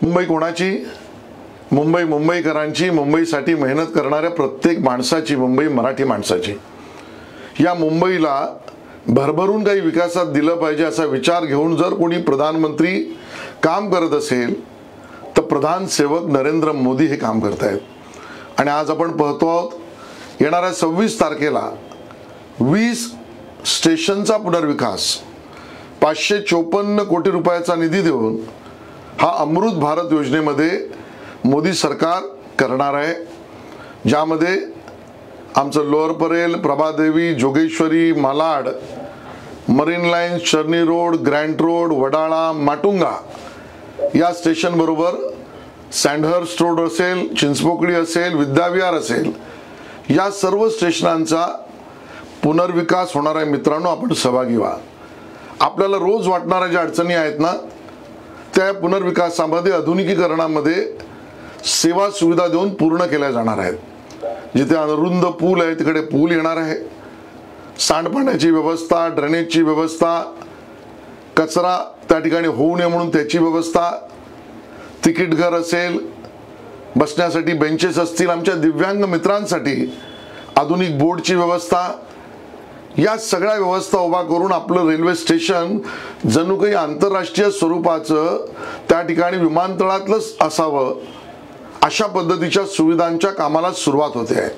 मुंबई कोणाची? मुंबई मुंबईकरांची, मुंबईसाठी मेहनत करणाऱ्या प्रत्येक माणसाची, मुंबई मराठी माणसाची. या मुंबईला भरभरून काही विकासात दिलं पाहिजे असा विचार घेऊन जर कोणी प्रधानमंत्री काम करत असेल तर प्रधान सेवक नरेंद्र मोदी हे काम करतायत. आणि आज आपण पाहतो आहोत येणाऱ्या 26 तारखेला 20 स्टेशनचा पुनर्विकास 554 कोटी रुपयाचा निधी देऊन हा अमृत भारत योजनेमध्ये मोदी सरकार करणार आहे, ज्यामध्ये आमचं lower Parel, Prabhadevi, Jogeshwari, Malad, marine lines, Charni road, Grant road, Wadala, Matunga या स्टेशन बरोबर सँडहर्स्ट रोड असेल, चिंचपोकळी असेल, विद्याविहार असेल, या सर्व स्टेशनांचा पुनर्विकास होणार आहे. मित्रांनो, आपण सहभागी व्हा. आपल्याला रोज वाटणाऱ्या ज्या अडचणी आहेत ना, त्या पुनर्विकासामध्ये, आधुनिकीकरणामध्ये सेवा सुविधा देऊन पूर्ण केल्या जाणार आहेत. जिथे अरुंद पूल आहे तिकडे पूल येणार आहे, सांडपाण्याची व्यवस्था, ड्रेनेजची व्यवस्था, कचरा त्या ठिकाणी होऊ नये म्हणून त्याची व्यवस्था, तिकीट घर असेल, बसण्यासाठी बेंचेस असतील, आमच्या दिव्यांग मित्रांसाठी आधुनिक बोर्डची व्यवस्था, या सगळ्या व्यवस्था उभा करून आपलं रेल्वे स्टेशन जणू काही आंतरराष्ट्रीय स्वरूपाचं त्या ठिकाणी विमानतळातलंच असावं अशा पद्धतीच्या सुविधांच्या कामाला सुरुवात होते आहे.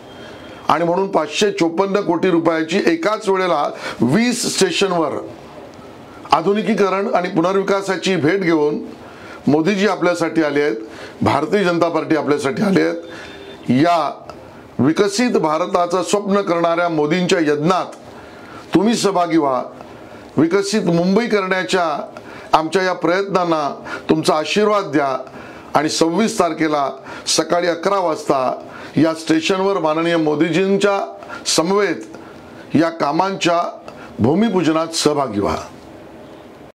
आणि म्हणून 554 कोटी रुपयाची एकाच वेळेला 20 स्टेशनवर आधुनिकीकरण आणि पुनर्विकासाची भेट घेऊन मोदीजी आपल्यासाठी आले आहेत, भारतीय जनता पार्टी आपल्यासाठी आले आहेत. या विकसित भारताचं स्वप्न करणाऱ्या मोदींच्या यज्ञात तुम्ही सहभागी व्हा. विकसित मुंबई करण्याच्या आमच्या या प्रयत्नांना तुमचा आशीर्वाद द्या आणि 26 तारखेला सकाळी 11 वाजता या स्टेशनवर माननीय मोदीजींच्या समवेत या कामांच्या भूमिपूजनात सहभागी व्हा.